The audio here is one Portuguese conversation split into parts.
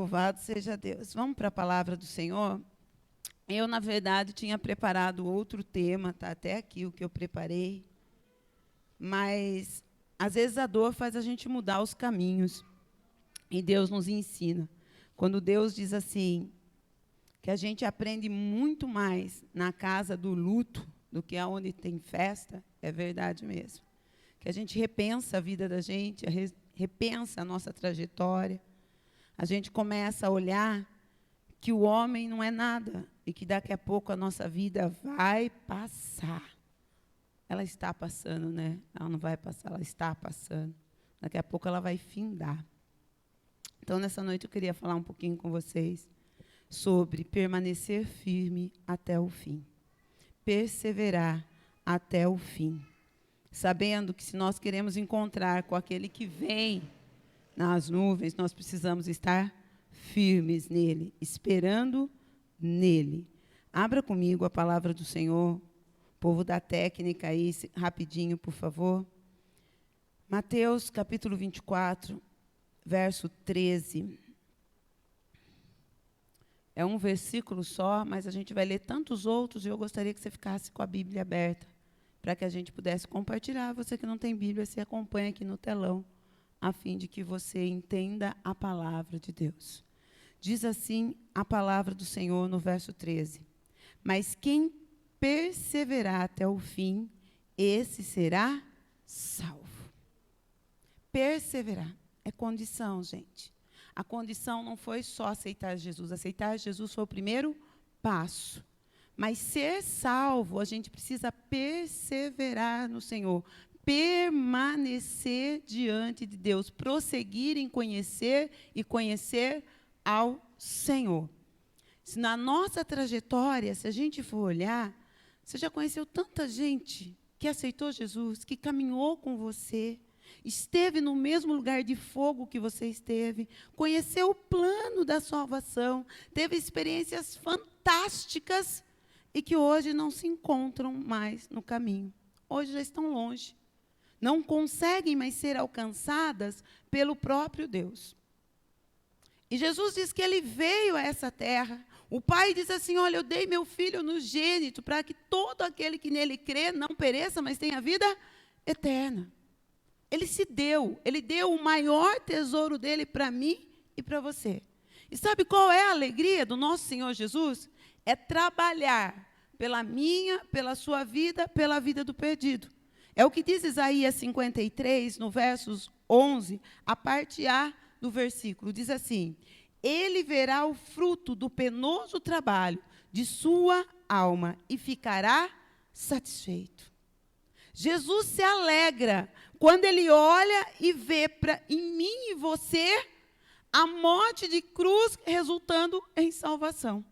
Louvado seja Deus. Vamos para a palavra do Senhor? Eu, na verdade, tinha preparado outro tema, está até aqui o que eu preparei. Mas, às vezes, a dor faz a gente mudar os caminhos. E Deus nos ensina. Quando Deus diz assim, que a gente aprende muito mais na casa do luto do que aonde tem festa, é verdade mesmo. Que a gente repensa a vida da gente, repensa a nossa trajetória. A gente começa a olhar que o homem não é nada e que daqui a pouco a nossa vida vai passar. Ela está passando, né? Ela não vai passar, ela está passando. Daqui a pouco ela vai findar. Então, nessa noite, eu queria falar um pouquinho com vocês sobre permanecer firme até o fim. Perseverar até o fim. Sabendo que se nós queremos encontrar com aquele que vem nas nuvens, nós precisamos estar firmes nele, esperando nele. Abra comigo a palavra do Senhor. Povo da técnica aí, rapidinho, por favor. Mateus, capítulo 24, verso 13. É um versículo só, mas a gente vai ler tantos outros e eu gostaria que você ficasse com a Bíblia aberta, para que a gente pudesse compartilhar. Você que não tem Bíblia, se acompanha aqui no telão, a fim de que você entenda a palavra de Deus. Diz assim a palavra do Senhor no verso 13. Mas quem perseverar até o fim, esse será salvo. Perseverar é condição, gente. A condição não foi só aceitar Jesus. Aceitar Jesus foi o primeiro passo. Mas ser salvo, a gente precisa perseverar no Senhor. Permanecer diante de Deus. Prosseguir em conhecer e conhecer ao Senhor. Se na nossa trajetória, se a gente for olhar, você já conheceu tanta gente que aceitou Jesus, que caminhou com você, esteve no mesmo lugar de fogo que você esteve, conheceu o plano da salvação, teve experiências fantásticas e que hoje não se encontram mais no caminho. Hoje já estão longe. Não conseguem mais ser alcançadas pelo próprio Deus. E Jesus diz que ele veio a essa terra. O Pai diz assim, olha, eu dei meu Filho unigênito para que todo aquele que nele crê não pereça, mas tenha vida eterna. Ele se deu, ele deu o maior tesouro dele para mim e para você. E sabe qual é a alegria do nosso Senhor Jesus? É trabalhar pela minha, pela sua vida, pela vida do perdido. É o que diz Isaías 53, no versos 11, a parte A do versículo. Diz assim, ele verá o fruto do penoso trabalho de sua alma e ficará satisfeito. Jesus se alegra quando ele olha e vê em mim e você a morte de cruz resultando em salvação.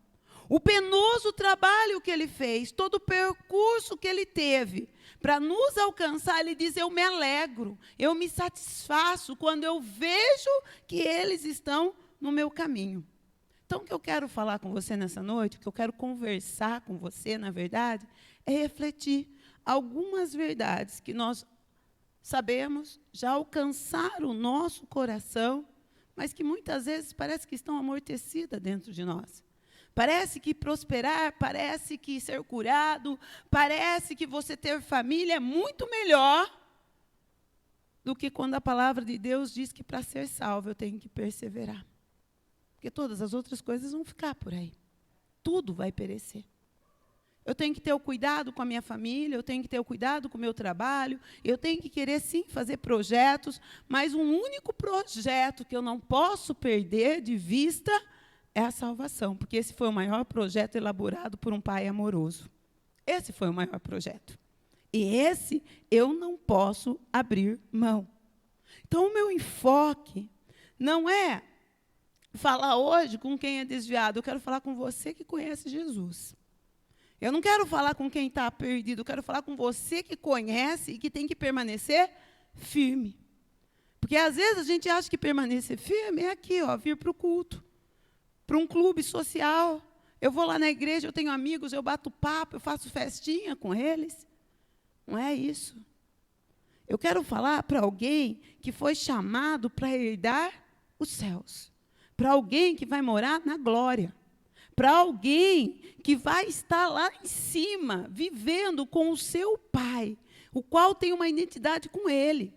O penoso trabalho que ele fez, todo o percurso que ele teve para nos alcançar, ele diz, eu me alegro, eu me satisfaço quando eu vejo que eles estão no meu caminho. Então, o que eu quero falar com você nessa noite, o que eu quero conversar com você, na verdade, é refletir algumas verdades que nós sabemos, já alcançaram o nosso coração, mas que muitas vezes parece que estão amortecidas dentro de nós. Parece que prosperar, parece que ser curado, parece que você ter família é muito melhor do que quando a palavra de Deus diz que para ser salvo eu tenho que perseverar. Porque todas as outras coisas vão ficar por aí. Tudo vai perecer. Eu tenho que ter o cuidado com a minha família, eu tenho que ter o cuidado com o meu trabalho, eu tenho que querer, sim, fazer projetos, mas um único projeto que eu não posso perder de vista é a salvação, porque esse foi o maior projeto elaborado por um pai amoroso. Esse foi o maior projeto. E esse eu não posso abrir mão. Então, o meu enfoque não é falar hoje com quem é desviado, eu quero falar com você que conhece Jesus. Eu não quero falar com quem está perdido, eu quero falar com você que conhece e que tem que permanecer firme. Porque, às vezes, a gente acha que permanecer firme é aqui, ó, vir para o culto, para um clube social. Eu vou lá na igreja, eu tenho amigos, eu bato papo, eu faço festinha com eles. Não é isso. Eu quero falar para alguém que foi chamado para herdar os céus, para alguém que vai morar na glória, para alguém que vai estar lá em cima, vivendo com o seu Pai, o qual tem uma identidade com Ele.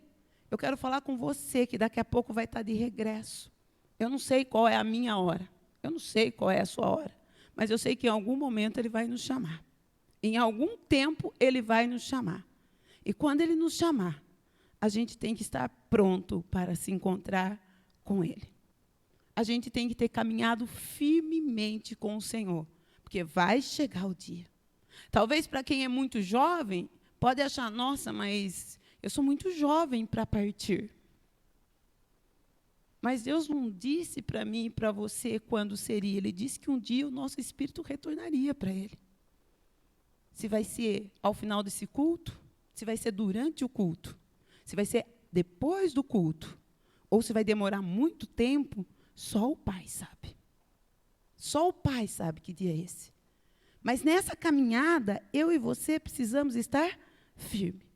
Eu quero falar com você que daqui a pouco vai estar de regresso. Eu não sei qual é a minha hora, eu não sei qual é a sua hora, mas eu sei que em algum momento Ele vai nos chamar. Em algum tempo Ele vai nos chamar. E quando Ele nos chamar, a gente tem que estar pronto para se encontrar com Ele. A gente tem que ter caminhado firmemente com o Senhor, porque vai chegar o dia. Talvez para quem é muito jovem, pode achar, nossa, mas eu sou muito jovem para partir. Mas Deus não disse para mim e para você quando seria. Ele disse que um dia o nosso espírito retornaria para Ele. Se vai ser ao final desse culto, se vai ser durante o culto, se vai ser depois do culto, ou se vai demorar muito tempo, só o Pai sabe. Só o Pai sabe que dia é esse. Mas nessa caminhada, eu e você precisamos estar firmes.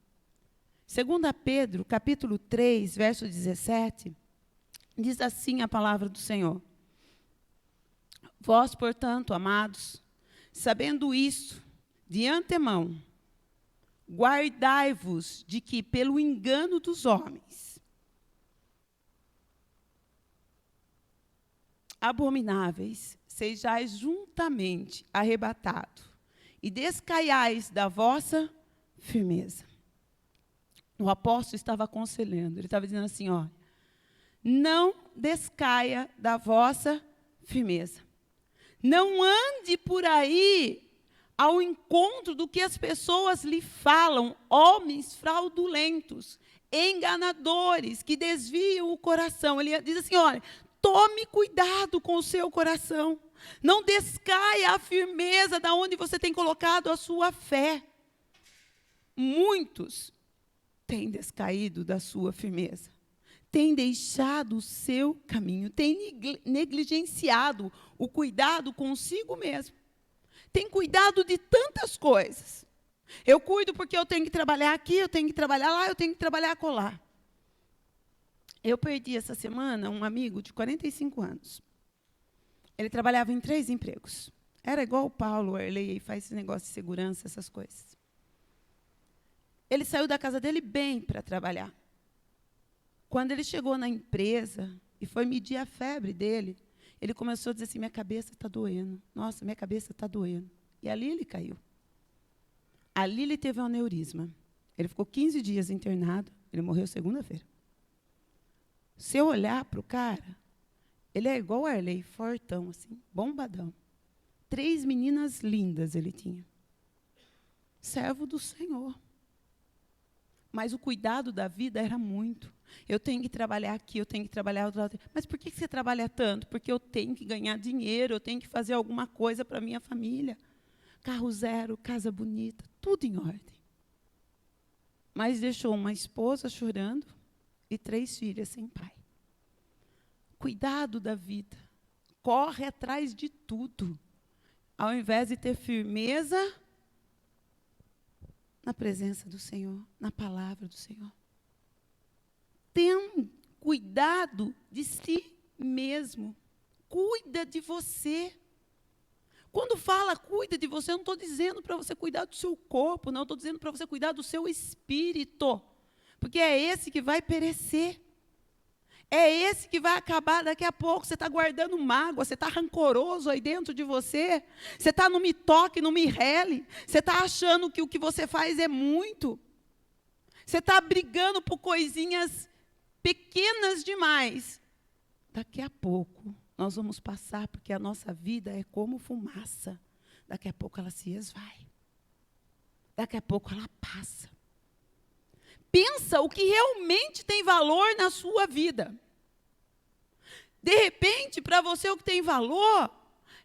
2 Pedro, capítulo 3, verso 17, diz assim a palavra do Senhor. Vós, portanto, amados, sabendo isto, de antemão, guardai-vos de que, pelo engano dos homens, abomináveis, sejais juntamente arrebatados, e descaiais da vossa firmeza. O apóstolo estava aconselhando, ele estava dizendo assim, ó, não descaia da vossa firmeza. Não ande por aí ao encontro do que as pessoas lhe falam, homens fraudulentos, enganadores, que desviam o coração. Ele diz assim, olha, tome cuidado com o seu coração. Não descaia a firmeza da onde você tem colocado a sua fé. Muitos têm descaído da sua firmeza. Têm deixado o seu caminho. Têm negligenciado o cuidado consigo mesmo. Têm cuidado de tantas coisas. Eu cuido porque eu tenho que trabalhar aqui, eu tenho que trabalhar lá, eu tenho que trabalhar acolá. Eu perdi essa semana um amigo de 45 anos. Ele trabalhava em 3 empregos. Era igual o Paulo, o Arley, faz esse negócio de segurança, essas coisas. Ele saiu da casa dele bem para trabalhar. Quando ele chegou na empresa e foi medir a febre dele, ele começou a dizer assim, minha cabeça está doendo. Nossa, minha cabeça está doendo. E ali ele caiu. Ali ele teve um aneurisma. Ele ficou 15 dias internado, ele morreu segunda-feira. Se eu olhar para o cara, ele é igual o Arley, fortão, assim, bombadão. 3 meninas lindas ele tinha. Servo do Senhor. Mas o cuidado da vida era muito. Eu tenho que trabalhar aqui, eu tenho que trabalhar outro lado. Mas por que você trabalha tanto? Porque eu tenho que ganhar dinheiro, eu tenho que fazer alguma coisa para a minha família. Carro zero, casa bonita, tudo em ordem. Mas deixou uma esposa chorando e 3 filhas sem pai. Cuidado da vida. Corre atrás de tudo. Ao invés de ter firmeza na presença do Senhor, na palavra do Senhor. Tenha cuidado de si mesmo. Cuida de você. Quando fala cuida de você, eu não estou dizendo para você cuidar do seu corpo, não, estou dizendo para você cuidar do seu espírito. Porque é esse que vai perecer. É esse que vai acabar daqui a pouco. Você está guardando mágoa, você está rancoroso aí dentro de você. Você está no me toque, no me rele. Você está achando que o que você faz é muito. Você está brigando por coisinhas pequenas demais. Daqui a pouco, nós vamos passar, porque a nossa vida é como fumaça. Daqui a pouco ela se esvai. Daqui a pouco ela passa. Pensa o que realmente tem valor na sua vida. De repente, para você o que tem valor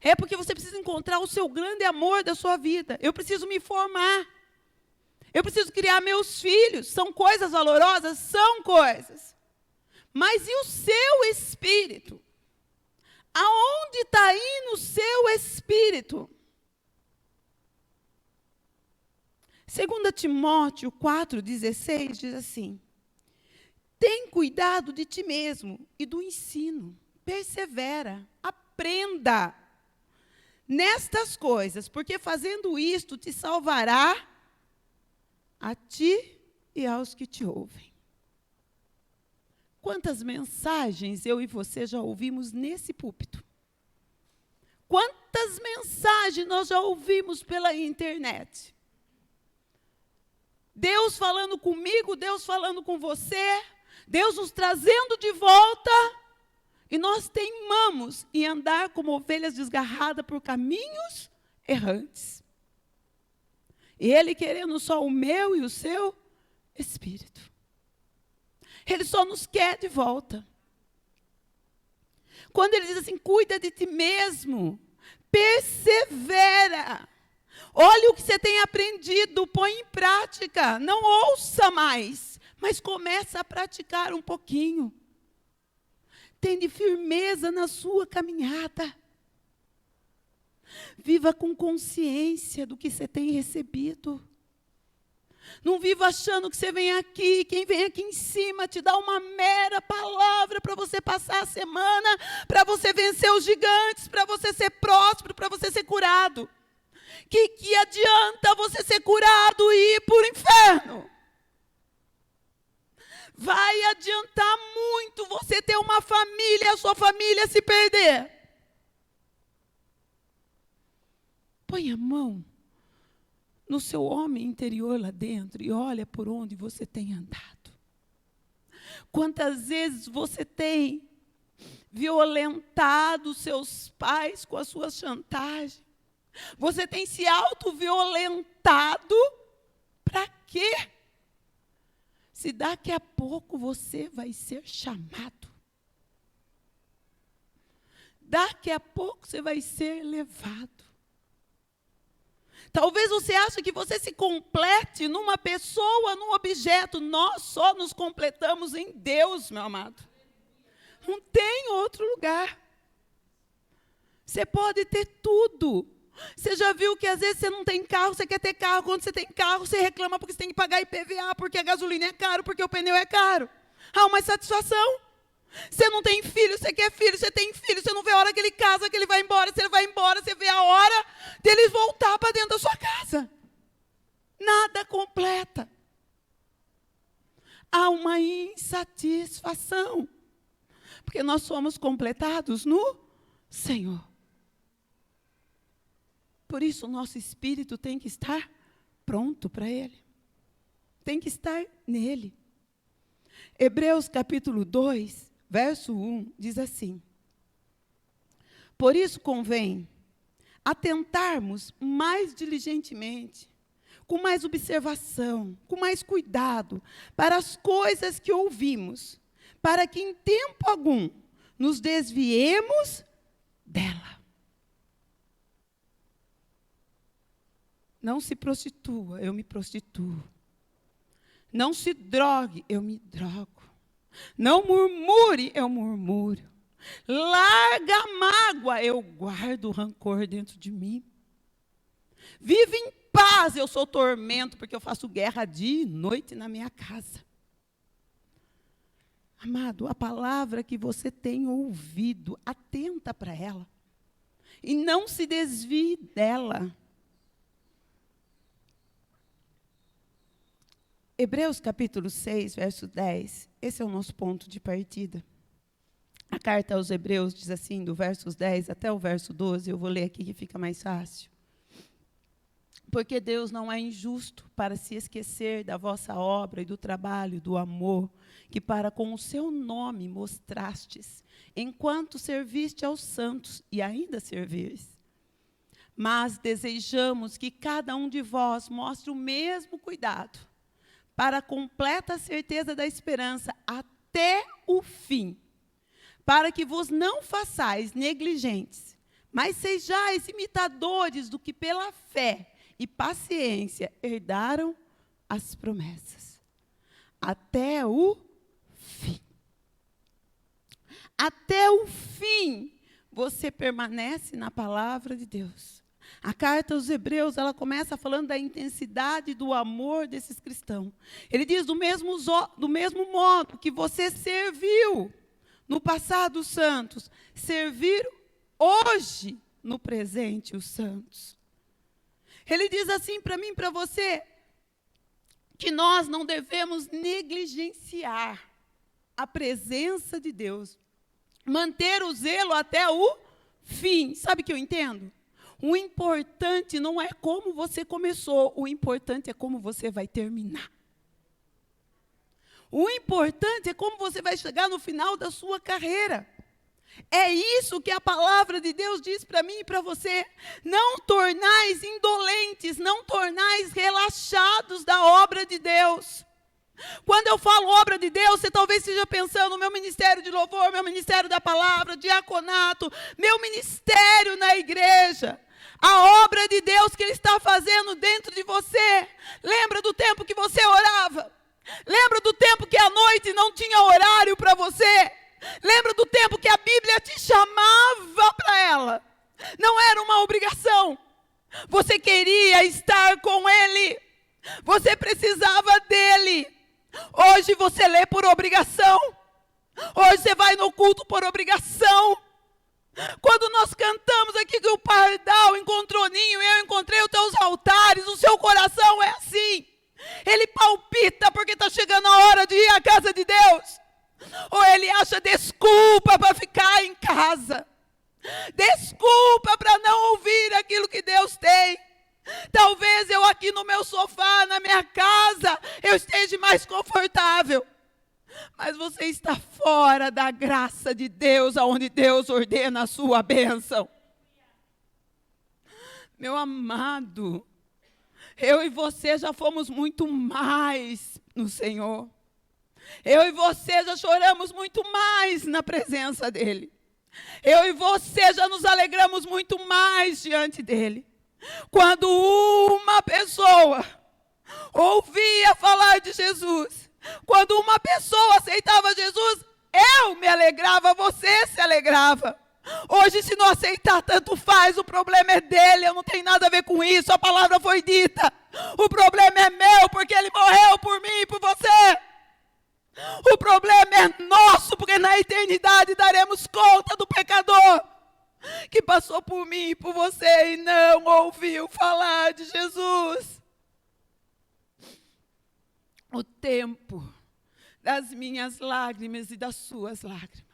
é porque você precisa encontrar o seu grande amor da sua vida. Eu preciso me formar. Eu preciso criar meus filhos. São coisas valorosas? São coisas. Mas e o seu espírito? Aonde está indo o seu espírito? 2 Timóteo 4,16 diz assim, tem cuidado de ti mesmo e do ensino. persevera, aprenda nestas coisas, porque fazendo isto te salvará a ti e aos que te ouvem. Quantas mensagens eu e você já ouvimos nesse púlpito? Quantas mensagens nós já ouvimos pela internet? Deus falando comigo, Deus falando com você, Deus nos trazendo de volta, e nós teimamos em andar como ovelhas desgarradas por caminhos errantes. E Ele querendo só o meu e o seu espírito. Ele só nos quer de volta. Quando Ele diz assim, cuida de ti mesmo, persevera. Olha o que você tem aprendido, põe em prática. Não ouça mais, mas começa a praticar um pouquinho. Tenha firmeza na sua caminhada. Viva com consciência do que você tem recebido. Não viva achando que você vem aqui, quem vem aqui em cima te dá uma mera palavra para você passar a semana, para você vencer os gigantes, para você ser próspero, para você ser curado. Que adianta você ser curado e ir para o inferno? Vai adiantar muito você ter uma família e a sua família se perder. Põe a mão no seu homem interior lá dentro e olha por onde você tem andado. Quantas vezes você tem violentado seus pais com as suas chantagens? Você tem se auto-violentado para quê? Se daqui a pouco você vai ser chamado. Daqui a pouco você vai ser levado. Talvez você ache que você se complete numa pessoa, num objeto. Nós só nos completamos em Deus, meu amado. Não tem outro lugar. Você pode ter tudo. Você já viu que às vezes você não tem carro, você quer ter carro. Quando você tem carro, você reclama porque você tem que pagar IPVA, porque a gasolina é caro, porque o pneu é caro. Há uma insatisfação. Você não tem filho, você quer filho, você tem filho, você não vê a hora que ele casa, que ele vai embora, se ele vai embora, você vê a hora dele voltar para dentro da sua casa. Nada completa. Há uma insatisfação. Porque nós somos completados no Senhor. Por isso, o nosso espírito tem que estar pronto para Ele. Tem que estar nele. Hebreus capítulo 2, verso 1, diz assim: por isso convém atentarmos mais diligentemente, com mais observação, com mais cuidado, para as coisas que ouvimos, para que em tempo algum nos desviemos dela. Não se prostitua, eu me prostituo. Não se drogue, eu me drogo. Não murmure, eu murmuro. Larga a mágoa, eu guardo o rancor dentro de mim. Vive em paz, eu sou tormento, porque eu faço guerra dia e noite na minha casa. Amado, a palavra que você tem ouvido, atenta para ela. E não se desvie dela. Hebreus capítulo 6, verso 10, esse é o nosso ponto de partida. A carta aos Hebreus diz assim, do versos 10 até o verso 12, eu vou ler aqui que fica mais fácil. Porque Deus não é injusto para se esquecer da vossa obra e do trabalho, do amor, que para com o seu nome mostrastes, enquanto serviste aos santos e ainda servis. Mas desejamos que cada um de vós mostre o mesmo cuidado, para a completa certeza da esperança até o fim, para que vos não façais negligentes, mas sejais imitadores do que pela fé e paciência herdaram as promessas. Até o fim. Até o fim, você permanece na palavra de Deus. A carta aos Hebreus, ela começa falando da intensidade do amor desses cristãos. Ele diz, do mesmo modo que você serviu no passado os santos, servir hoje no presente os santos. Ele diz assim para mim e para você, que nós não devemos negligenciar a presença de Deus, manter o zelo até o fim. Sabe o que eu entendo? O importante não é como você começou, o importante é como você vai terminar. O importante é como você vai chegar no final da sua carreira. É isso que a palavra de Deus diz para mim e para você. Não tornais indolentes, não tornais relaxados da obra de Deus. Quando eu falo obra de Deus, você talvez esteja pensando no meu ministério de louvor, meu ministério da palavra, diaconato, meu ministério na igreja. A obra de Deus que Ele está fazendo dentro de você. Lembra do tempo que você orava? Lembra do tempo que à noite não tinha horário para você? Lembra do tempo que a Bíblia te chamava para ela? Não era uma obrigação. Você queria estar com Ele. Você precisava dEle. Hoje você lê por obrigação. Hoje você vai no culto por obrigação. Quando nós cantamos aqui que o pardal encontrou ninho, eu encontrei os teus altares, o seu coração é assim. Ele palpita porque está chegando a hora de ir à casa de Deus. Ou ele acha desculpa para ficar em casa. Desculpa para não ouvir aquilo que Deus tem. Talvez eu aqui no meu sofá, na minha casa, eu esteja mais confortável. Mas você está fora da graça de Deus, aonde Deus ordena a sua bênção. Meu amado, eu e você já fomos muito mais no Senhor. Eu e você já choramos muito mais na presença dEle. Eu e você já nos alegramos muito mais diante dEle. Quando uma pessoa ouvia falar de Jesus, quando uma pessoa aceitava Jesus, eu me alegrava, você se alegrava. Hoje, se não aceitar, tanto faz, o problema é dele, eu não tenho nada a ver com isso, a palavra foi dita. O problema é meu, porque ele morreu por mim e por você. O problema é nosso, porque na eternidade daremos conta do pecador que passou por mim e por você e não ouviu falar de Jesus. O tempo das minhas lágrimas e das suas lágrimas.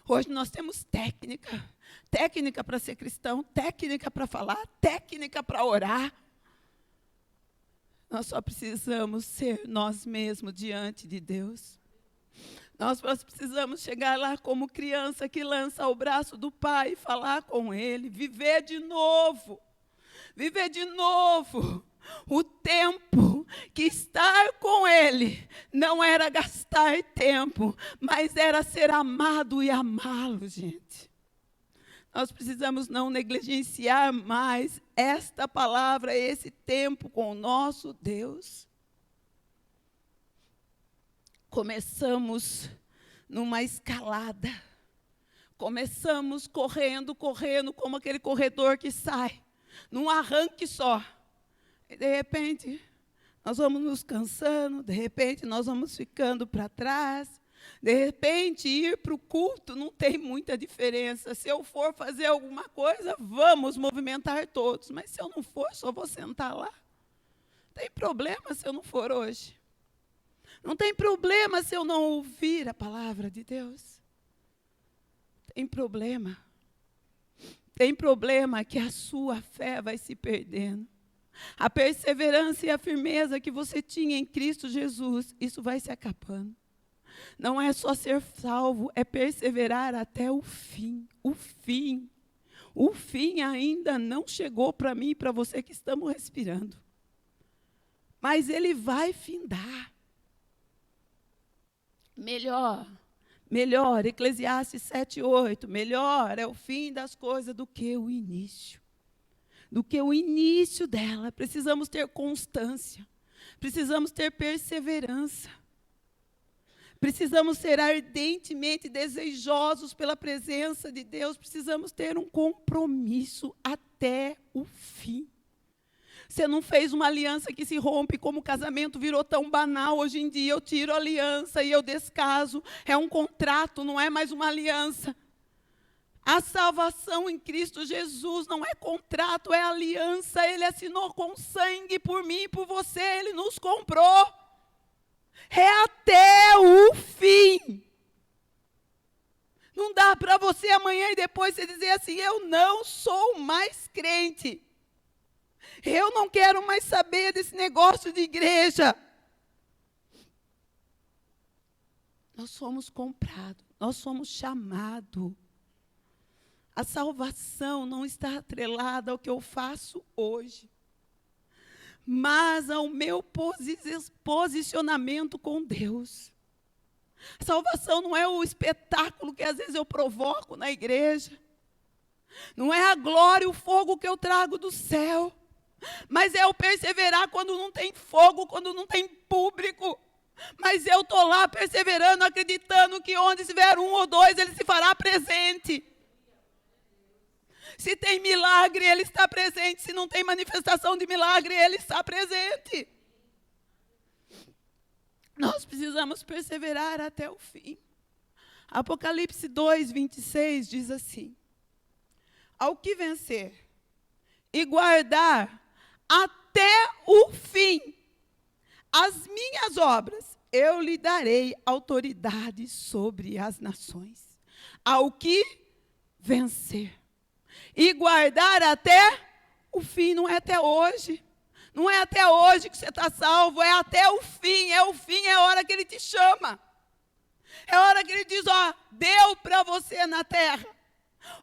Hoje nós temos técnica para ser cristão, técnica para falar, técnica para orar. Nós só precisamos ser nós mesmos diante de Deus. Nós precisamos chegar lá como criança que lança o braço do Pai e falar com Ele, viver de novo. Viver de novo. O tempo que estar com Ele não era gastar tempo, mas era ser amado e amá-lo, gente. Nós precisamos não negligenciar mais esta palavra, esse tempo com o nosso Deus. Começamos numa escalada. Começamos correndo, como aquele corredor que sai, num arranque só. E de repente, nós vamos nos cansando, de repente, nós vamos ficando para trás. De repente, ir para o culto não tem muita diferença. Se eu for fazer alguma coisa, vamos movimentar todos. Mas se eu não for, só vou sentar lá. Não tem problema se eu não for hoje. Não tem problema se eu não ouvir a palavra de Deus. Tem problema. Tem problema que a sua fé vai se perdendo. A perseverança e a firmeza que você tinha em Cristo Jesus, isso vai se acabando. Não é só ser salvo, é perseverar até o fim. O fim. O fim ainda não chegou para mim e para você que estamos respirando. Mas ele vai findar. Melhor, Eclesiastes 7:8, melhor é o fim das coisas do que o início. Do que o início dela. Precisamos ter constância. Precisamos ter perseverança. Precisamos ser ardentemente desejosos pela presença de Deus. Precisamos ter um compromisso até o fim. Você não fez uma aliança que se rompe, como o casamento virou tão banal. Hoje em dia eu tiro a aliança e eu descaso. É um contrato, não é mais uma aliança. A salvação em Cristo Jesus não é contrato, é aliança. Ele assinou com sangue por mim e por você. Ele nos comprou. É até o fim. Não dá para você amanhã e depois você dizer assim, eu não sou mais crente. Eu não quero mais saber desse negócio de igreja. Nós somos comprados, nós somos chamados. A salvação não está atrelada ao que eu faço hoje, mas ao meu posicionamento com Deus. A salvação não é o espetáculo que às vezes eu provoco na igreja. Não é a glória, o fogo que eu trago do céu. Mas é eu perseverar quando não tem fogo, quando não tem público. Mas eu estou lá perseverando, acreditando que onde estiver um ou dois, ele se fará presente. Se tem milagre, ele está presente. Se não tem manifestação de milagre, ele está presente. Nós precisamos perseverar até o fim. Apocalipse 2, 26 diz assim: ao que vencer e guardar até o fim as minhas obras, eu lhe darei autoridade sobre as nações. Ao que vencer e guardar até o fim, não é até hoje. Não é até hoje que você está salvo, é até o fim. É o fim, é a hora que ele te chama. É a hora que ele diz, ó, deu para você na terra.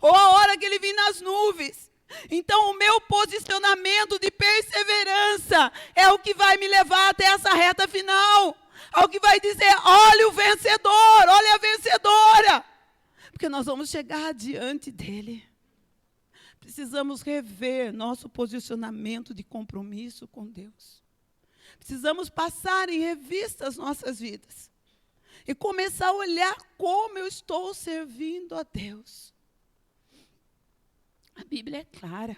Ou a hora que ele vir nas nuvens. Então, o meu posicionamento de perseverança é o que vai me levar até essa reta final. É o que vai dizer, olha o vencedor, olha a vencedora. Porque nós vamos chegar diante dele. Precisamos rever nosso posicionamento de compromisso com Deus. Precisamos passar em revista as nossas vidas. E começar a olhar como eu estou servindo a Deus. A Bíblia é clara.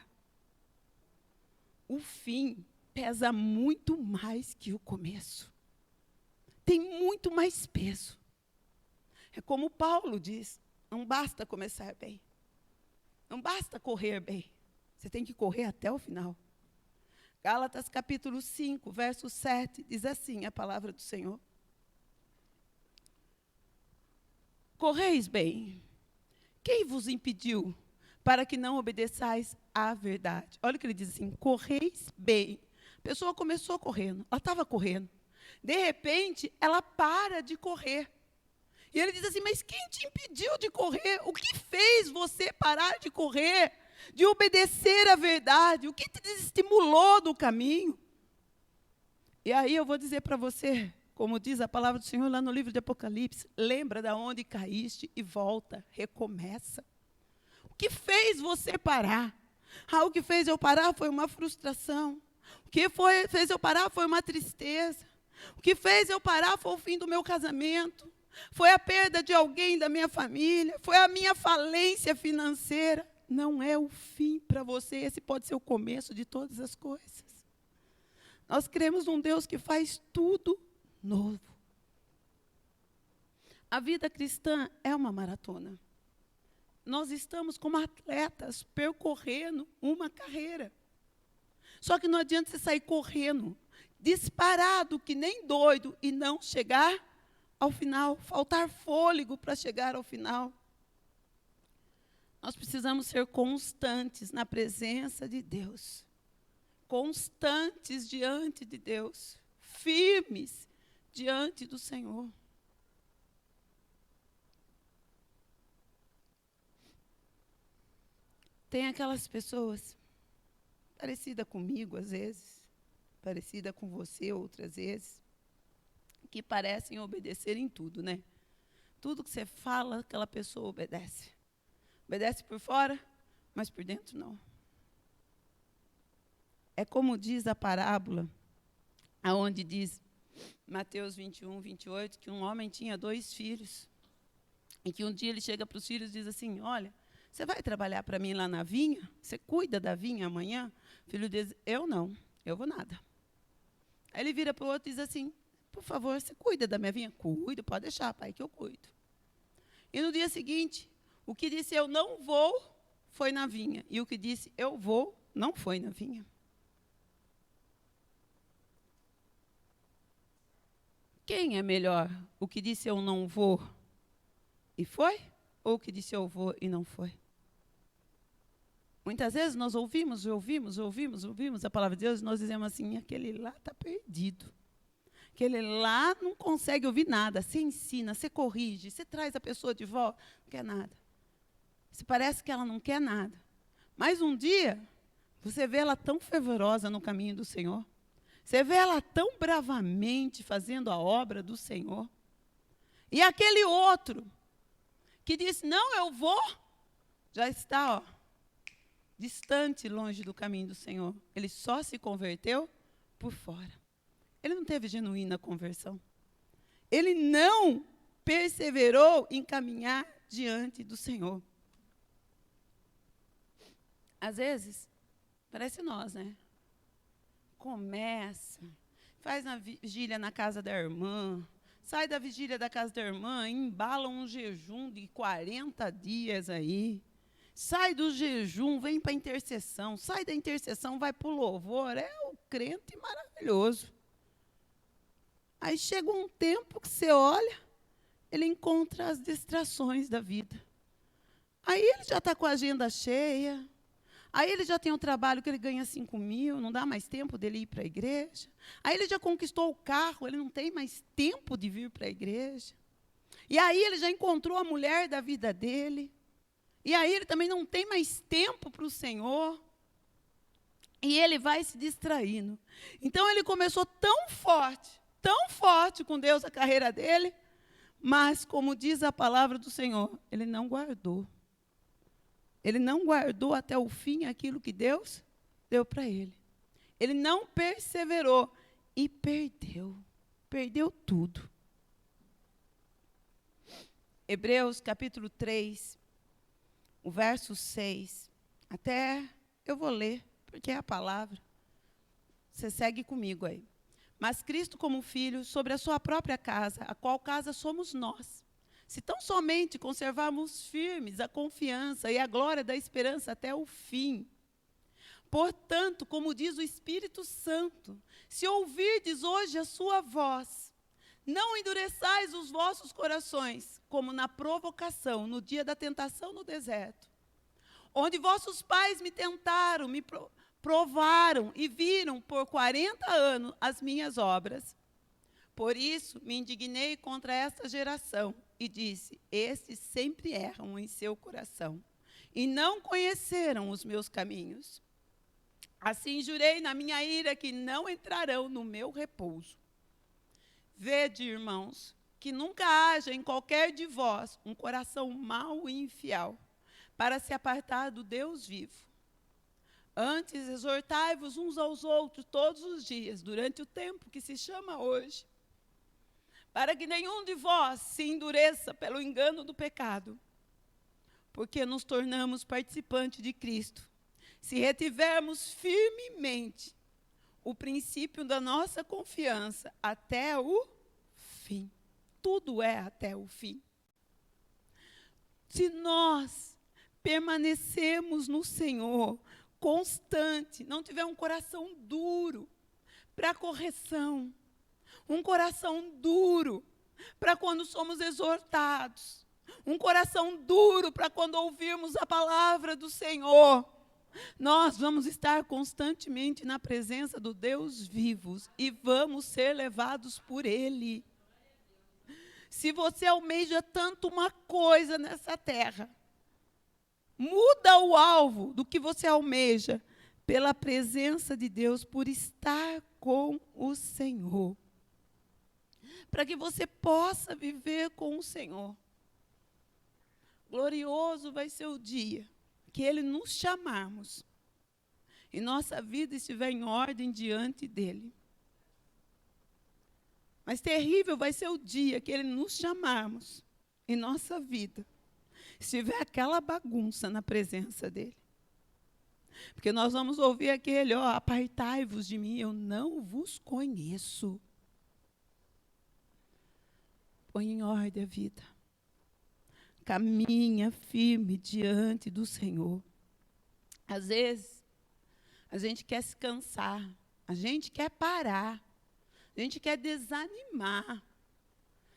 O fim pesa muito mais que o começo. Tem muito mais peso. É como Paulo diz, não basta começar bem. Não basta correr bem. Você tem que correr até o final. Gálatas capítulo 5, verso 7, diz assim a palavra do Senhor. Correis bem. Quem vos impediu para que não obedeçais à verdade? Olha o que ele diz assim, correis bem. A pessoa começou correndo, ela estava correndo. De repente, ela para de correr. E ele diz assim, mas quem te impediu de correr? O que fez você parar de correr? De obedecer à verdade? O que te desestimulou do caminho? E aí eu vou dizer para você, como diz a palavra do Senhor lá no livro de Apocalipse, lembra de onde caíste e volta, recomeça. O que fez você parar? O que fez eu parar foi uma frustração. O que fez eu parar foi uma tristeza. O que fez eu parar foi o fim do meu casamento. Foi a perda de alguém da minha família, foi a minha falência financeira. Não é o fim para você, esse pode ser o começo de todas as coisas. Nós cremos num Deus que faz tudo novo. A vida cristã é uma maratona. Nós estamos como atletas percorrendo uma carreira. Só que não adianta você sair correndo, disparado que nem doido e não chegar ao final, faltar fôlego para chegar ao final. Nós precisamos ser constantes na presença de Deus. Constantes diante de Deus. Firmes diante do Senhor. Tem aquelas pessoas, parecida comigo às vezes, parecida com você outras vezes, que parecem obedecer em tudo, né? Tudo que você fala, aquela pessoa obedece. Obedece por fora, mas por dentro não. É como diz a parábola, aonde diz, Mateus 21, 28, que um homem tinha 2 filhos. E que um dia ele chega para os filhos e diz assim, olha, você vai trabalhar para mim lá na vinha? Você cuida da vinha amanhã? O filho diz, eu não. eu vou nada. Aí ele vira para o outro e diz assim, por favor, você cuida da minha vinha? Cuido, pode deixar, pai, que eu cuido. E no dia seguinte, o que disse eu não vou, foi na vinha. E o que disse eu vou, não foi na vinha. Quem é melhor? O que disse eu não vou e foi? Ou o que disse eu vou e não foi? Muitas vezes nós ouvimos a palavra de Deus e nós dizemos assim, aquele lá está perdido. Aquele lá não consegue ouvir nada. Você ensina, você corrige, você traz a pessoa de volta, não quer nada. Se parece que ela não quer nada. Mas um dia, você vê ela tão fervorosa no caminho do Senhor. Você vê ela tão bravamente fazendo a obra do Senhor. E aquele outro, que disse, não, eu vou, já está, distante, longe do caminho do Senhor. Ele só se converteu por fora. Ele não teve genuína conversão. Ele não perseverou em caminhar diante do Senhor. Às vezes, parece nós, né? Começa, faz a vigília na casa da irmã, sai da vigília da casa da irmã, embala um jejum de 40 dias aí, sai do jejum, vem para a intercessão, sai da intercessão, vai para o louvor, é o crente maravilhoso. Aí chega um tempo que você olha, ele encontra as distrações da vida. Aí ele já está com a agenda cheia, aí ele já tem um trabalho que ele ganha 5 mil, não dá mais tempo dele ir para a igreja. Aí ele já conquistou o carro, ele não tem mais tempo de vir para a igreja. E aí ele já encontrou a mulher da vida dele. E aí ele também não tem mais tempo para o Senhor. E ele vai se distraindo. Então ele começou tão forte com Deus a carreira dele, mas, como diz a palavra do Senhor, ele não guardou. Ele não guardou até o fim aquilo que Deus deu para ele. Ele não perseverou e perdeu. Perdeu tudo. Hebreus capítulo 3, o verso 6. Até eu vou ler, porque é a palavra. Você segue comigo aí. Mas Cristo como Filho sobre a sua própria casa, a qual casa somos nós. Se tão somente conservarmos firmes a confiança e a glória da esperança até o fim. Portanto, como diz o Espírito Santo, se ouvirdes hoje a sua voz, não endureçais os vossos corações, como na provocação, no dia da tentação no deserto, onde vossos pais me tentaram, me provaram e viram por 40 anos as minhas obras. Por isso me indignei contra esta geração e disse, estes sempre erram em seu coração e não conheceram os meus caminhos. Assim jurei na minha ira que não entrarão no meu repouso. Vede, irmãos, que nunca haja em qualquer de vós um coração mau e infiel, para se apartar do Deus vivo. Antes, exortai-vos uns aos outros todos os dias, durante o tempo que se chama hoje, para que nenhum de vós se endureça pelo engano do pecado, porque nos tornamos participantes de Cristo, se retivermos firmemente o princípio da nossa confiança até o fim. Tudo é até o fim. Se nós permanecemos no Senhor, constante, não tiver um coração duro para correção, um coração duro para quando somos exortados, um coração duro para quando ouvirmos a palavra do Senhor, nós vamos estar constantemente na presença do Deus vivo e vamos ser levados por Ele. Se você almeja tanto uma coisa nessa terra, muda o alvo do que você almeja pela presença de Deus, por estar com o Senhor. Para que você possa viver com o Senhor. Glorioso vai ser o dia que Ele nos chamarmos e nossa vida estiver em ordem diante dEle. Mas terrível vai ser o dia que Ele nos chamarmos e nossa vida estiver aquela bagunça na presença dEle. Porque nós vamos ouvir aquele, ó, apartai-vos de mim, eu não vos conheço. Põe em ordem a vida. Caminha firme diante do Senhor. Às vezes, a gente quer se cansar, a gente quer parar, a gente quer desanimar.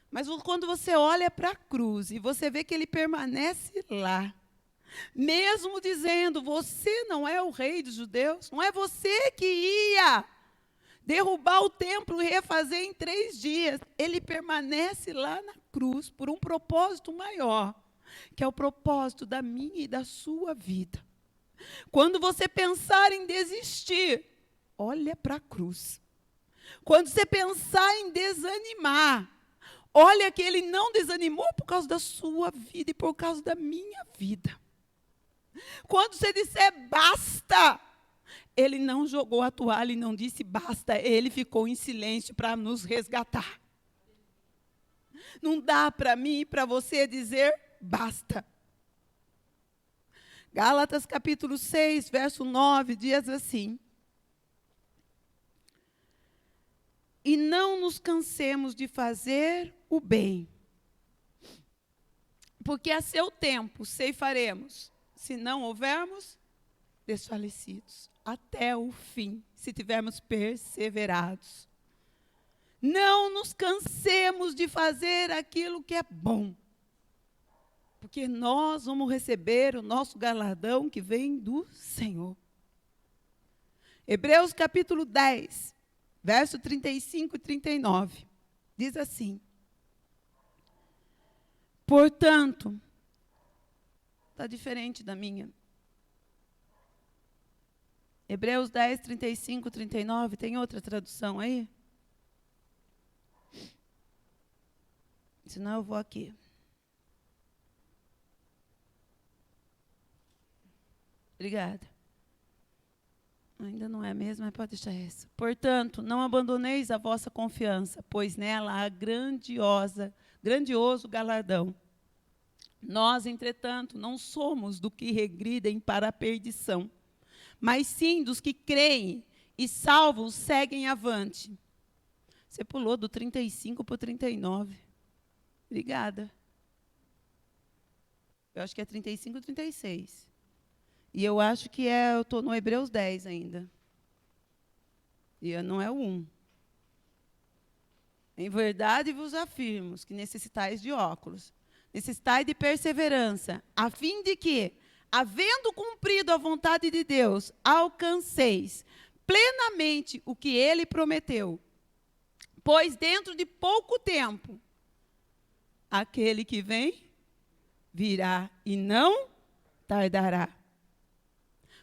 Mas quando você olha para a cruz e você vê que ele permanece lá, mesmo dizendo, você não é o rei dos judeus, não é você que ia derrubar o templo e refazer em 3 dias. Ele permanece lá na cruz por um propósito maior, que é o propósito da minha e da sua vida. Quando você pensar em desistir, olha para a cruz. Quando você pensar em desanimar, olha que ele não desanimou por causa da sua vida e por causa da minha vida. Quando você disser basta, ele não jogou a toalha e não disse basta, ele ficou em silêncio para nos resgatar. Não dá para mim e para você dizer basta. Gálatas capítulo 6, verso 9, diz assim: e não nos cansemos de fazer o bem, porque a seu tempo ceifaremos, se não houvermos desfalecidos, até o fim, se tivermos perseverados. Não nos cansemos de fazer aquilo que é bom, porque nós vamos receber o nosso galardão que vem do Senhor. Hebreus capítulo 10, verso 35 e 39, diz assim: portanto, está diferente da minha. Hebreus 10, 35 e 39, tem outra tradução aí? Senão eu vou aqui. Obrigada. Ainda não é mesmo, mas pode deixar essa. Portanto, não abandoneis a vossa confiança, pois nela há grandioso galardão. Nós, entretanto, não somos do que regridem para a perdição, mas sim dos que creem e salvos seguem avante. Você pulou do 35 para o 39. Obrigada. Eu acho que é 35 e 36. E eu acho que eu estou no Hebreus 10 ainda. E não é o 1. Em verdade vos afirmo que necessitais de óculos, necessitais de perseverança, a fim de que, havendo cumprido a vontade de Deus, alcanceis plenamente o que ele prometeu. Pois dentro de pouco tempo, aquele que vem virá e não tardará.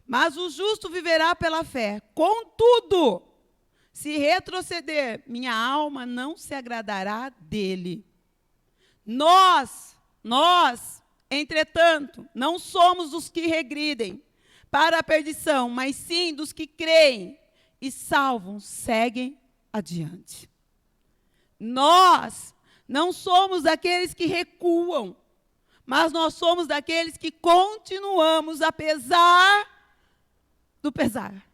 Mas o justo viverá pela fé. Contudo, se retroceder, minha alma não se agradará dele. Nós, entretanto, não somos os que regridem para a perdição, mas sim dos que creem e salvam, seguem adiante. Nós não somos daqueles que recuam, mas nós somos daqueles que continuamos, apesar do pesar,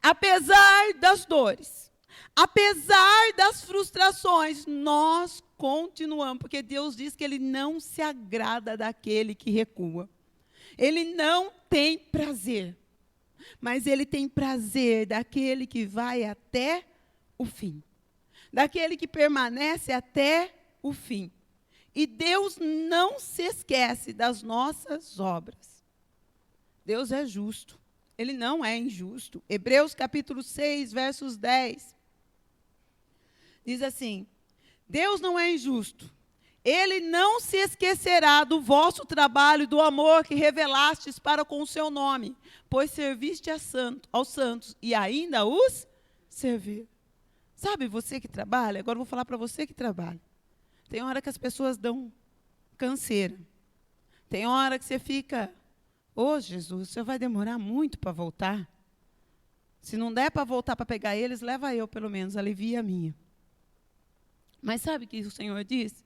apesar das dores, apesar das frustrações, nós continuamos, porque Deus diz que ele não se agrada daquele que recua. Ele não tem prazer, mas ele tem prazer daquele que vai até o fim, daquele que permanece até o fim. E Deus não se esquece das nossas obras. Deus é justo. Ele não é injusto. Hebreus capítulo 6, versos 10. Diz assim: Deus não é injusto. Ele não se esquecerá do vosso trabalho e do amor que revelastes para com o seu nome, pois serviste aos santos e ainda os servir. Sabe você que trabalha? Agora eu vou falar para você que trabalha. Tem hora que as pessoas dão canseira. Tem hora que você fica... Ô, Jesus, o senhor vai demorar muito para voltar? Se não der para voltar para pegar eles, leva eu, pelo menos, alivia a minha. Mas sabe o que o Senhor diz?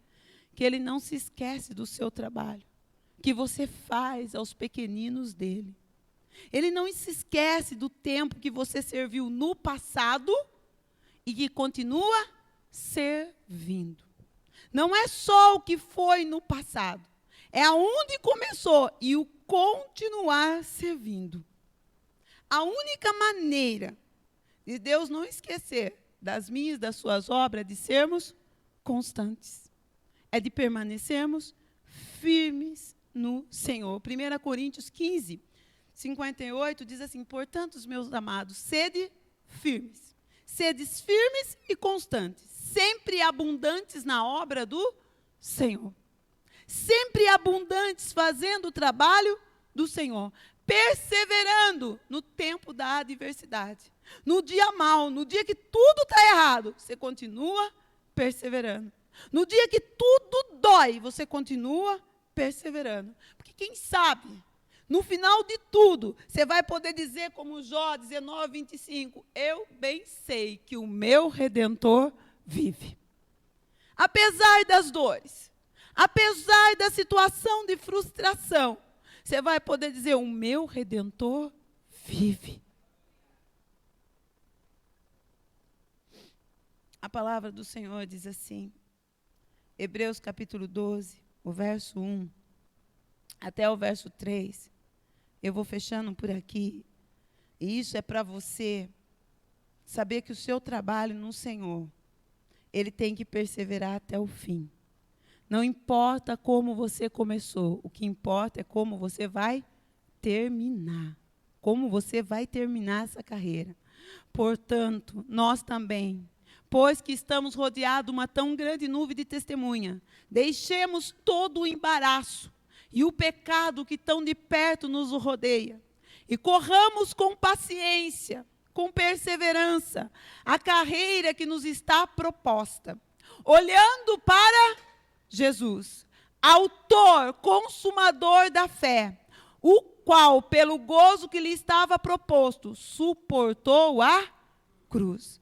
Que ele não se esquece do seu trabalho, que você faz aos pequeninos dele. Ele não se esquece do tempo que você serviu no passado e que continua servindo. Não é só o que foi no passado, é aonde começou e o continuar servindo. A única maneira de Deus não esquecer das minhas, das suas obras, é de sermos constantes. É de permanecermos firmes no Senhor. 1 Coríntios 15, 58 diz assim: portanto, meus amados, sedes firmes e constantes, sempre abundantes na obra do Senhor. Sempre abundantes fazendo o trabalho do Senhor, perseverando no tempo da adversidade. No dia mau, no dia que tudo está errado, você continua perseverando. No dia que tudo dói, você continua perseverando. Porque quem sabe, no final de tudo, você vai poder dizer como Jó 19, 25, eu bem sei que o meu Redentor vive. Apesar das dores, apesar da situação de frustração, você vai poder dizer, o meu Redentor vive. A palavra do Senhor diz assim, Hebreus capítulo 12, o verso 1, até o verso 3. Eu vou fechando por aqui. E isso é para você saber que o seu trabalho no Senhor, ele tem que perseverar até o fim. Não importa como você começou, o que importa é como você vai terminar. Como você vai terminar essa carreira. Portanto, nós também, pois que estamos rodeados de uma tão grande nuvem de testemunha, deixemos todo o embaraço e o pecado que tão de perto nos rodeia, e corramos com paciência, com perseverança, a carreira que nos está proposta, olhando para Jesus, autor, consumador da fé, o qual, pelo gozo que lhe estava proposto, suportou a cruz.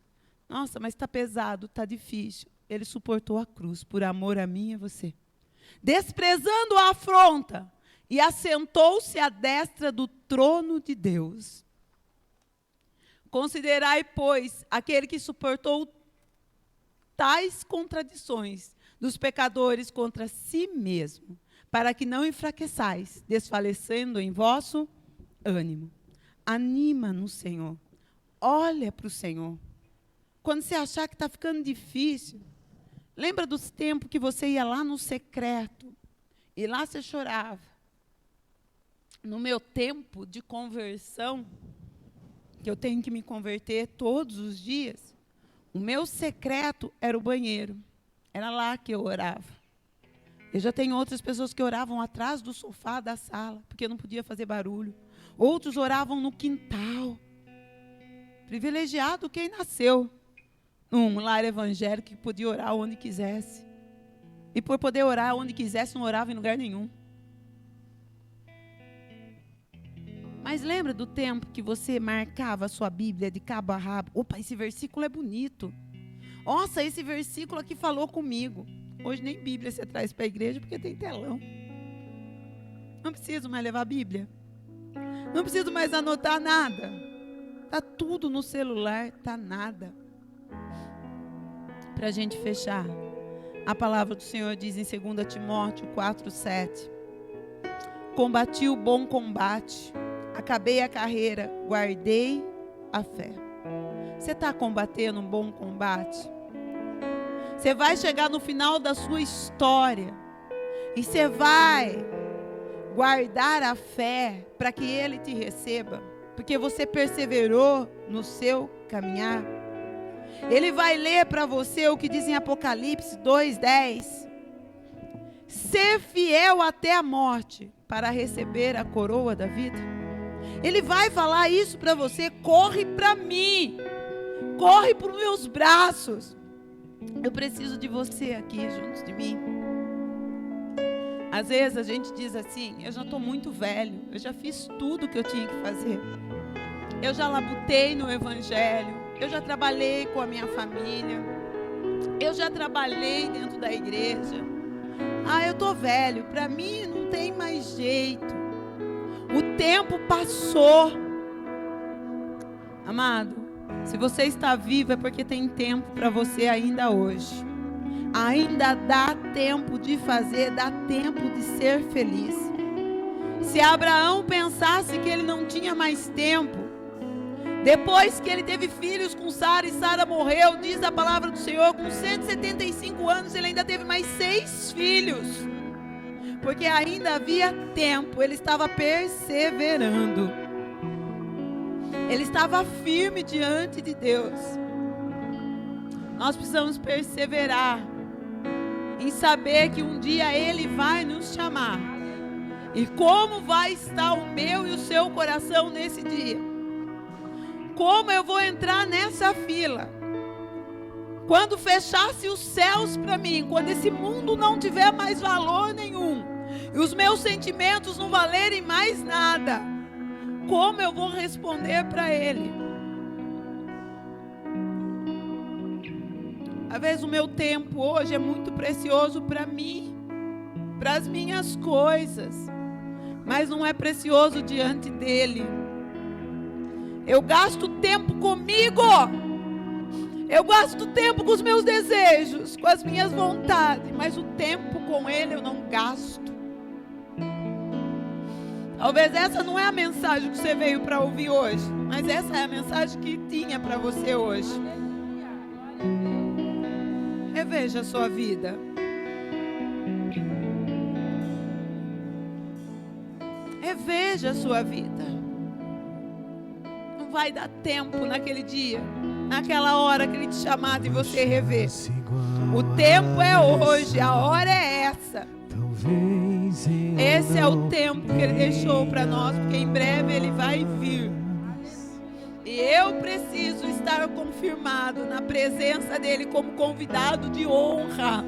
Nossa, mas está pesado, está difícil. Ele suportou a cruz por amor a mim e a você. Desprezando a afronta, e assentou-se à destra do trono de Deus. Considerai, pois, aquele que suportou tais contradições dos pecadores contra si mesmo, para que não enfraqueçais, desfalecendo em vosso ânimo. Anima no Senhor. Olha para o Senhor. Quando você achar que está ficando difícil, lembra dos tempos que você ia lá no secreto, e lá você chorava. No meu tempo de conversão, que eu tenho que me converter todos os dias, o meu secreto era o banheiro. Era lá que eu orava. Eu já tenho outras pessoas que oravam atrás do sofá da sala, porque não podia fazer barulho. Outros oravam no quintal. Privilegiado quem nasceu num lar evangélico que podia orar onde quisesse. E por poder orar onde quisesse, não orava em lugar nenhum. Mas lembra do tempo que você marcava a sua Bíblia de cabo a rabo? Opa, esse versículo é bonito. Nossa, esse versículo aqui falou comigo. Hoje nem Bíblia você traz para a igreja porque tem telão. Não preciso mais levar a Bíblia. Não preciso mais anotar nada. Está tudo no celular, está nada. Para a gente fechar, a palavra do Senhor diz em 2 Timóteo 4:7. Combati o bom combate, acabei a carreira, guardei a fé. Você está combatendo um bom combate? Você vai chegar no final da sua história e você vai guardar a fé para que Ele te receba, porque você perseverou no seu caminhar. Ele vai ler para você o que diz em Apocalipse 2:10. Ser fiel até a morte para receber a coroa da vida. Ele vai falar isso para você. Corre para mim. Corre para os meus braços. Eu preciso de você aqui junto de mim. Às vezes a gente diz assim, eu já estou muito velho, eu já fiz tudo o que eu tinha que fazer. Eu já labutei no evangelho, eu já trabalhei com a minha família, eu já trabalhei dentro da igreja. Eu estou velho, para mim não tem mais jeito. O tempo passou. Amado, se você está vivo é porque tem tempo para você ainda hoje. Ainda dá tempo de fazer, dá tempo de ser feliz. Se Abraão pensasse que ele não tinha mais tempo, depois que ele teve filhos com Sara e Sara morreu, diz a palavra do Senhor, com 175 anos ele ainda teve mais 6 filhos. Porque ainda havia tempo, ele estava perseverando. Ele estava firme diante de Deus. Nós precisamos perseverar em saber que um dia Ele vai nos chamar. E como vai estar o meu e o seu coração nesse dia? Como eu vou entrar nessa fila? Quando fechasse os céus para mim, quando esse mundo não tiver mais valor nenhum, e os meus sentimentos não valerem mais nada, como eu vou responder para Ele? Às vezes o meu tempo hoje é muito precioso para mim, para as minhas coisas, mas não é precioso diante dEle. Eu gasto tempo comigo, eu gasto tempo com os meus desejos, com as minhas vontades, mas o tempo com Ele eu não gasto. Talvez essa não é a mensagem que você veio para ouvir hoje, mas essa é a mensagem que tinha para você hoje. Reveja a sua vida. Reveja a sua vida. Não vai dar tempo naquele dia, naquela hora que Ele te chamar de você rever. O tempo é hoje, a hora é essa. Esse é o tempo que Ele deixou para nós, porque em breve Ele vai vir. E eu preciso estar confirmado na presença dEle como convidado de honra,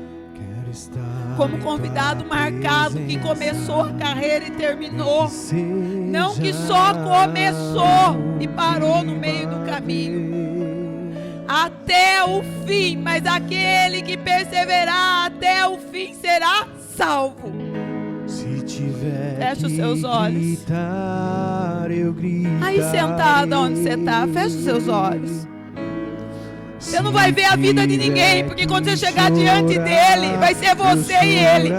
como convidado marcado, que começou a carreira e terminou. Não que só começou e parou no meio do caminho. Até o fim, mas aquele que perseverar até o fim será salvo. Feche os seus olhos. Aí sentado onde você está, feche os seus olhos. Você não vai ver a vida de ninguém, porque quando você chegar diante dele, vai ser você e ele.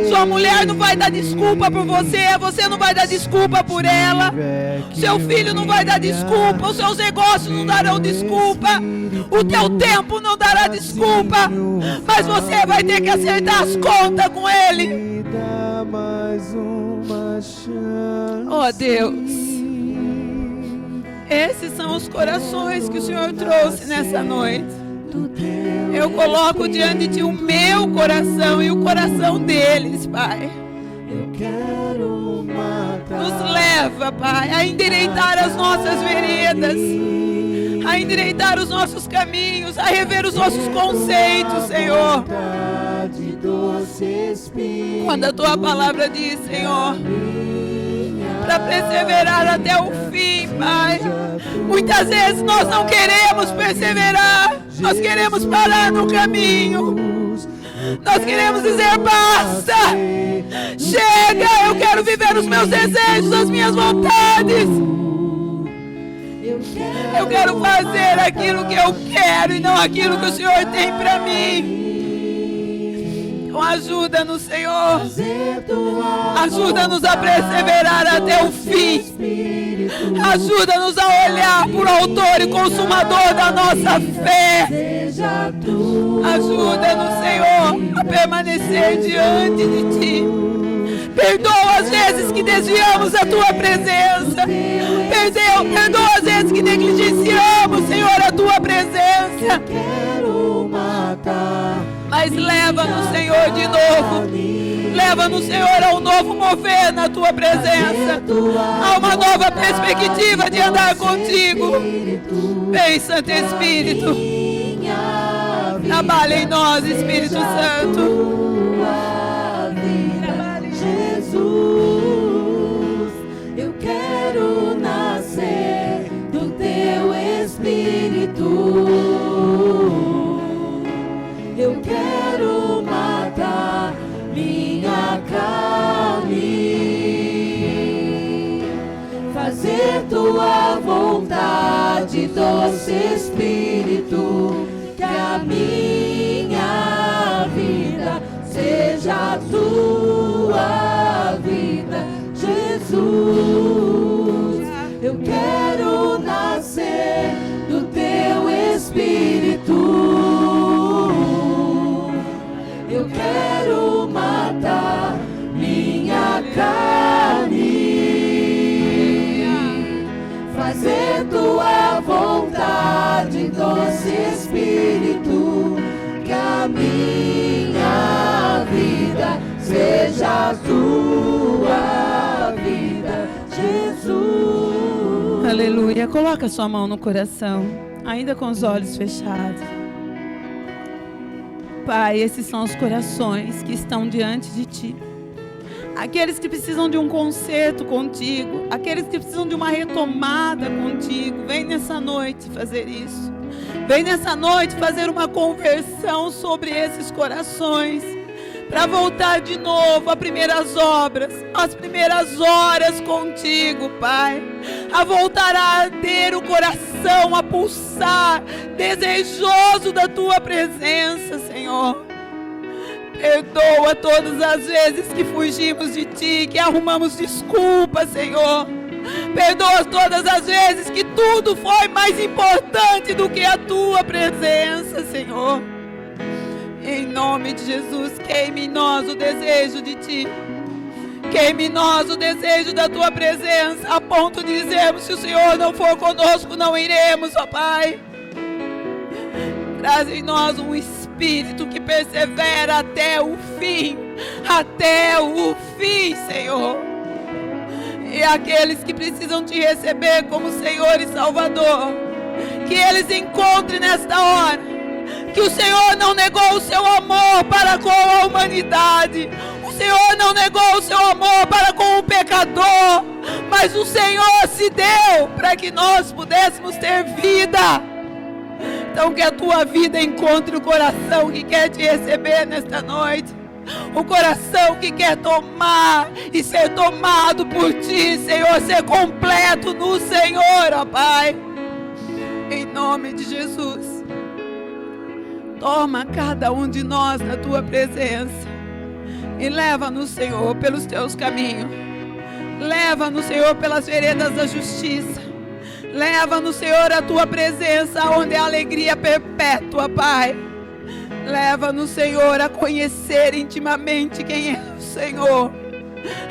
Sua mulher não vai dar desculpa por você, você não vai dar desculpa por ela. Seu filho não vai dar desculpa, os seus negócios não darão desculpa, o teu tempo não dará desculpa, mas você vai ter que acertar as contas com ele. Oh Deus, esses são os corações que o Senhor trouxe nessa noite. Eu coloco diante de ti o meu coração e o coração deles, Pai. Nos leva, Pai, a endireitar as nossas veredas, a endireitar os nossos caminhos, a rever os nossos conceitos, Senhor. Quando a Tua palavra diz, Senhor, para perseverar até o fim, Pai. Muitas vezes nós não queremos perseverar, nós queremos parar no caminho, nós queremos dizer basta, chega, eu quero viver os meus desejos, as minhas vontades, eu quero fazer aquilo que eu quero e não aquilo que o Senhor tem para mim. Então ajuda-nos, Senhor, ajuda-nos a perseverar até o fim, ajuda-nos a olhar por autor e consumador da nossa fé, ajuda-nos, Senhor, a permanecer diante de Ti. Perdoa as vezes que desviamos a Tua presença, perdoa as vezes que negligenciamos, Senhor, a Tua presença. Mas leva-nos, Senhor, de novo. Leva-nos, Senhor, a um novo mover na Tua presença, a uma nova perspectiva de andar contigo. Vem, Santo Espírito, trabalha em nós, Espírito Santo. Jesus, eu quero nascer do Teu Espírito. Eu quero matar minha carne. fazer tua vontade, doce Espírito, que a minha vida seja a tua vida, Jesus. Eu quero nascer do teu Espírito, eu quero matar minha carne, fazer tua vontade, doce Espírito, que a minha vida seja a tua vida, Jesus. Aleluia. Coloca sua mão no coração, ainda com os olhos fechados. Pai, esses são os corações que estão diante de Ti. Aqueles que precisam de um conserto contigo, aqueles que precisam de uma retomada contigo. Vem nessa noite fazer isso. Vem nessa noite fazer uma conversão sobre esses corações, para voltar de novo às primeiras obras, às primeiras horas contigo, Pai. A voltar a arder o coração, a pulsar, desejoso da Tua presença, Senhor. Perdoa todas as vezes que fugimos de Ti, que arrumamos desculpas, Senhor. Perdoa todas as vezes que tudo foi mais importante do que a Tua presença, Senhor. Em nome de Jesus, queime em nós o desejo de Ti. Queime em nós o desejo da Tua presença, a ponto de dizermos: se o Senhor não for conosco, não iremos, ó Pai. Traz em nós um espírito que persevera até o fim, Senhor. E aqueles que precisam Te receber como Senhor e Salvador, que eles encontrem nesta hora que o Senhor não negou o seu amor para com a humanidade. O Senhor não negou o seu amor para com o pecador, mas o Senhor se deu para que nós pudéssemos ter vida. Então que a Tua vida encontre o coração que quer Te receber nesta noite, o coração que quer tomar e ser tomado por Ti, Senhor, ser completo no Senhor, ó Pai. Em nome de Jesus, toma cada um de nós na Tua presença e leva-nos, Senhor, pelos Teus caminhos. Leva-nos, Senhor, pelas veredas da justiça. Leva-nos, Senhor, a Tua presença, onde há alegria perpétua, Pai. Leva-nos, Senhor, a conhecer intimamente quem é o Senhor,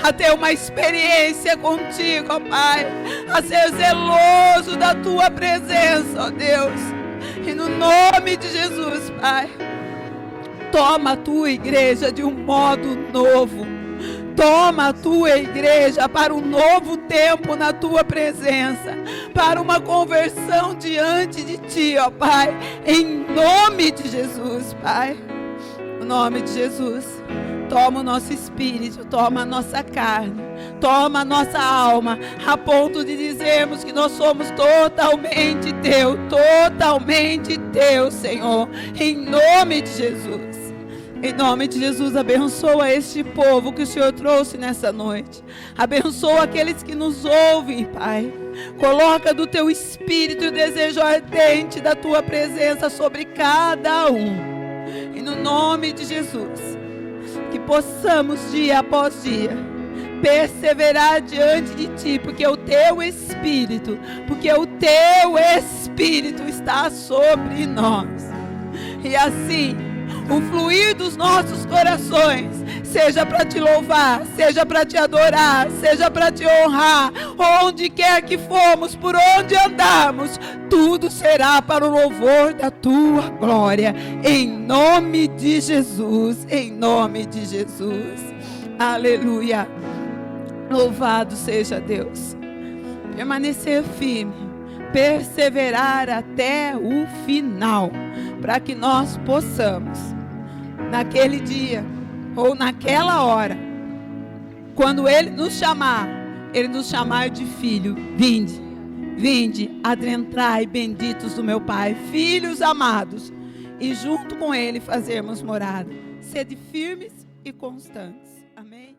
a ter uma experiência contigo, ó Pai, a ser zeloso da Tua presença, ó Deus. E no nome de Jesus, Pai, toma a Tua igreja de um modo novo. Toma a Tua igreja para um novo tempo na Tua presença, para uma conversão diante de Ti, ó Pai, em nome de Jesus, Pai. No nome de Jesus, toma o nosso espírito, toma a nossa carne, toma a nossa alma, a ponto de dizermos que nós somos totalmente Teu, Senhor, em nome de Jesus. Em nome de Jesus, abençoa este povo que o Senhor trouxe nessa noite. Abençoa aqueles que nos ouvem, Pai. Coloca do Teu Espírito e o desejo ardente da Tua presença sobre cada um. E no nome de Jesus, que possamos dia após dia perseverar diante de Ti, porque o Teu Espírito está sobre nós. E assim, o fluir dos nossos corações seja para Te louvar, seja para Te adorar, seja para Te honrar, onde quer que formos, por onde andarmos, tudo será para o louvor da Tua glória, em nome de Jesus, em nome de Jesus. Aleluia. Louvado seja Deus. Permanecer firme, perseverar até o final, para que nós possamos, naquele dia ou naquela hora, quando Ele nos chamar de filho. Vinde, adentrai benditos do meu Pai, filhos amados, e junto com Ele fazermos morada. Sede firmes e constantes. Amém.